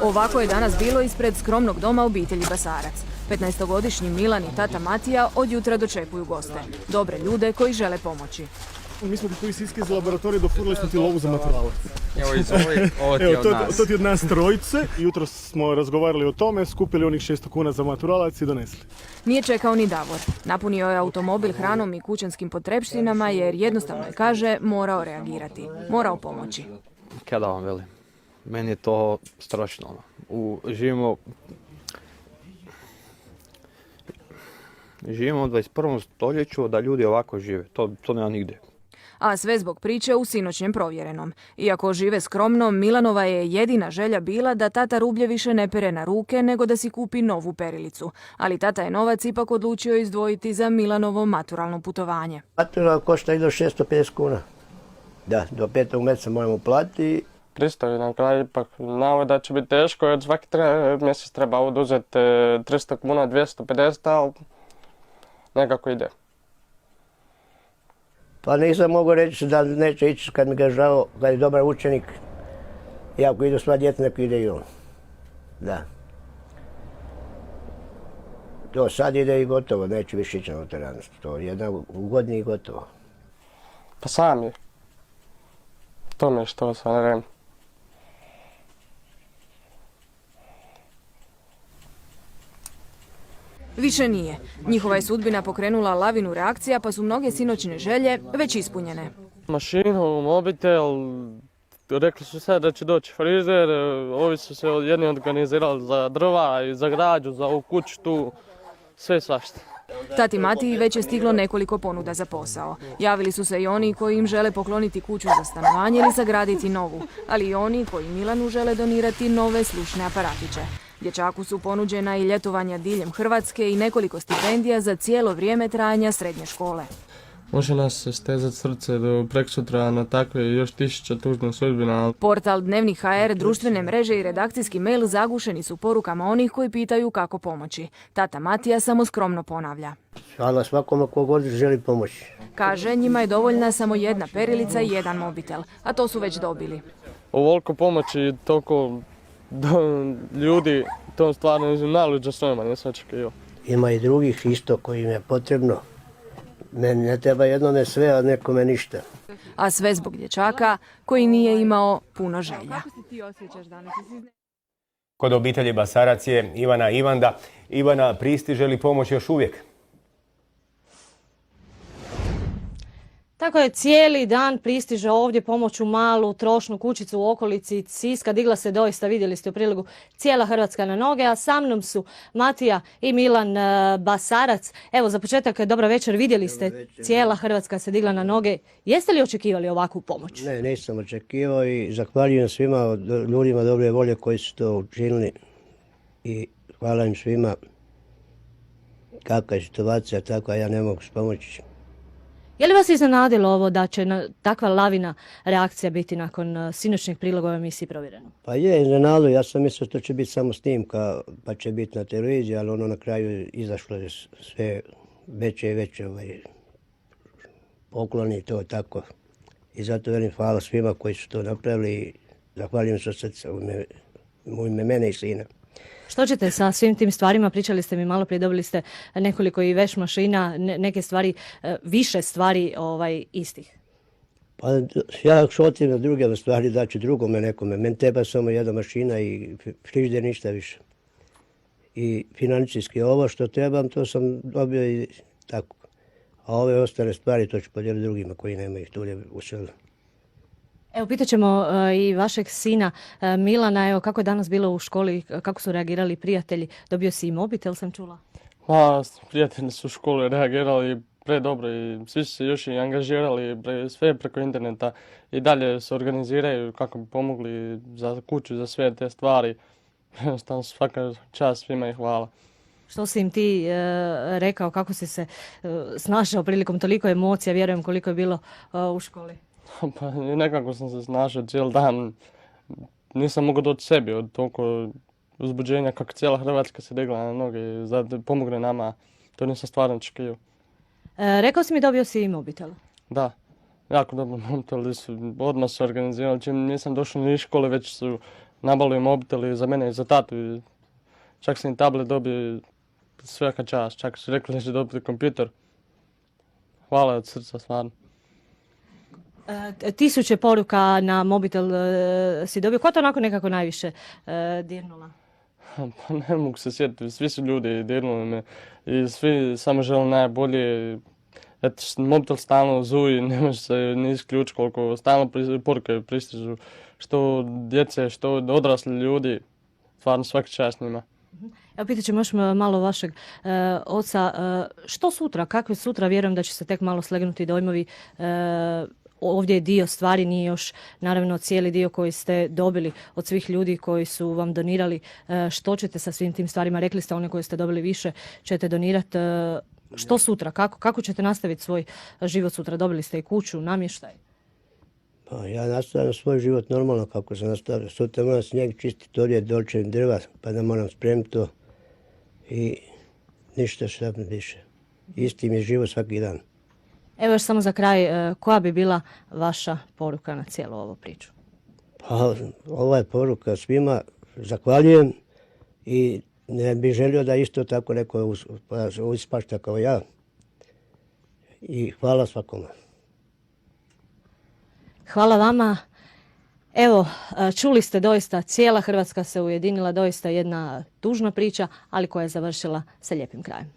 Ovako je danas bilo ispred skromnog doma obitelji Basarac. 15-godišnji Milan i tata Matija od jutra dočekuju goste. Dobre ljude koji žele pomoći. Mi smo koji si iskazali laboratoriju, dofurili smo ti lovu za materijalac. Ovo ti je od nas. To ti je od nas trojice. Jutro smo razgovarali o tome, skupili onih 600 kuna za maturalac i donesli. Nije čekao ni Davor. Napunio je automobil hranom i kućanskim potrepštinama jer jednostavno je, kaže, morao reagirati. Morao pomoći. Kada vam velim, meni je to strašno. Živimo u 21. stoljeću da ljudi ovako žive. To nema nigdje. A sve zbog priče u sinoćnjem Provjerenom. Iako žive skromno, Milanova je jedina želja bila da tata rublje više ne pere na ruke, nego da si kupi novu perilicu. Ali tata je novac ipak odlučio izdvojiti za Milanovo maturalno putovanje. Matura košta i do 650 kuna. Da, do 5. mjeseca moramo platiti. Pristoji na kraju ipak znamo da će biti teško jer svaki mjesec treba oduzeti 300 kuna, 250, ali nekako ide. Pa nisam mogu reći da neće ići kad mi ga žao, kad je dobar učenik. I ako idu sva djeca, neko ide i on. Da. To sad ide i gotovo, neće više ići na veteranstvo. To je jedna u godini i gotovo. Pa sam je. To mi je što sam rem. Više nije. Njihova je sudbina pokrenula lavinu reakcija, pa su mnoge sinoćne želje već ispunjene. Mašinu, mobitel, rekli su sad da će doći frizer, ovi su se jedni organizirali za drva i za građu, za ovu kuću tu, sve svašta. Tati Matiji već je stiglo nekoliko ponuda za posao. Javili su se i oni koji im žele pokloniti kuću za stanovanje ili sagraditi novu, ali i oni koji Milanu žele donirati nove slušne aparatiće. Dječaku su ponuđena i ljetovanja diljem Hrvatske i nekoliko stipendija za cijelo vrijeme trajanja srednje škole. Može nas stezati srce do preksutra na takve još 1000 tužnih sudbina. Portal Dnevnik HR, društvene mreže i redakcijski mail zagušeni su porukama onih koji pitaju kako pomoći. Tata Matija samo skromno ponavlja. Hvala svakome ko god želi pomoći. Kaže, njima je dovoljna samo jedna perilica i jedan mobitel, a to su već dobili. Ovoliko pomoći, toliko ljudi, to stvarno najluđa svema, nisam očekivao. Ima i drugih isto kojim je potrebno. Meni ne treba jednome sve, a nekome ništa. A sve zbog dječaka koji nije imao puno želja. Kod obitelji Basarac je Ivana Ivanda. Ivana, pristiže li pomoć još uvijek? Tako je, cijeli dan pristiže ovdje pomoć u malu trošnu kućicu u okolici Siska. Digla se doista, vidjeli ste u prilogu, cijela Hrvatska na noge, a sa mnom su Matija i Milan Basarac. Evo, za početak, dobra večer, vidjeli ste, cijela Hrvatska se digla na noge. Jeste li očekivali ovakvu pomoć? Ne, nisam očekivao i zahvaljujem svima ljudima dobre volje koji su to učinili i hvala im svima. Kakva je situacija, tako ja ne mogu pomoći. Je li vas iznenadilo ovo da će takva lavina reakcija biti nakon sinoćnjeg priloga u emisiji Provjereno? Pa je, iznenadilo. Ja sam mislio da to će biti samo snimka, pa će biti na televiziji, ali ono na kraju izašlo je sve veće i veće pokloni i to tako. I zato velim hvala svima koji su to napravili i zahvaljujem se od srca u ime mene i sina. Što ćete sa svim tim stvarima? Pričali ste mi malo prije, dobili ste nekoliko i veš mašina, neke stvari, više stvari istih. Pa ja šotim na druge stvari, daću drugome nekome. Meni treba samo jedna mašina i frižider, ništa više. I financijski ovo što trebam, to sam dobio i tako. A ove ostale stvari to ću podijeliti drugima koji nemaju tulje u selu. Evo, pitat ćemo i vašeg sina Milana, evo, kako je danas bilo u školi, kako su reagirali prijatelji? Dobio si i mobitel, sam čula. Prijatelji su u školi reagirali predobro i svi su se još i angažirali sve preko interneta i dalje se organiziraju kako bi pomogli za kuću, za sve te stvari. Jednostavno svaka čast svima i hvala. Što si im ti rekao, kako si se snašao prilikom toliko emocija, vjerujem koliko je bilo u školi? Pa nekako sam se snašao cijeli dan. Nisam mogao doći sebi od toliko uzbuđenja kako cijela Hrvatska se digla na noge da pomogne nama. To nisam stvarno očekivao. Rekao si mi dobio si i mobitel. Da, jako dobro mobitel. Odmah su organizirali. Čim nisam došao ni iz škole, već su nabavili mobitel i za mene i za tatu. I čak sam i tablet dobio, svaka čast. Čak su rekli da će dobiti kompjuter. Hvala od srca, stvarno. Tisuće poruka na mobitel si dobio. Ko to onako nekako najviše dirnula? Pa ne mogu se sjetiti, svi su ljudi dirnuli me i svi samo žele najbolje. Eto, mobitel stalno zuji, ne može se ni isključiti koliko stalno poruke pristižu. Što djece, što odrasli ljudi, stvarno svaki čast njima. Evo, pitat ćemo još malo vašeg oca. Što sutra? Kakve sutra? Vjerujem da će se tek malo slegnuti dojmovi. Ovdje je dio stvari, nije još naravno cijeli dio koji ste dobili od svih ljudi koji su vam donirali. Što ćete sa svim tim stvarima? Rekli ste one koje ste dobili više ćete donirati. Što sutra? Kako ćete nastaviti svoj život sutra? Dobili ste i kuću, namještaj? Pa ja nastavljam svoj život normalno kako sam nastavio. Sutra moram snijeg čistiti, dolijeti dolčevim drva, pa da moram spremiti to. I ništa šta više. Isti mi je život svaki dan. Evo još samo za kraj, koja bi bila vaša poruka na cijelu ovu priču? Pa ova je poruka svima. Zahvaljujem i ne bih želio da isto tako neko ispašta kao ja. I hvala svakome. Hvala vama. Evo, čuli ste doista, cijela Hrvatska se ujedinila, doista jedna tužna priča, ali koja je završila sa lijepim krajem.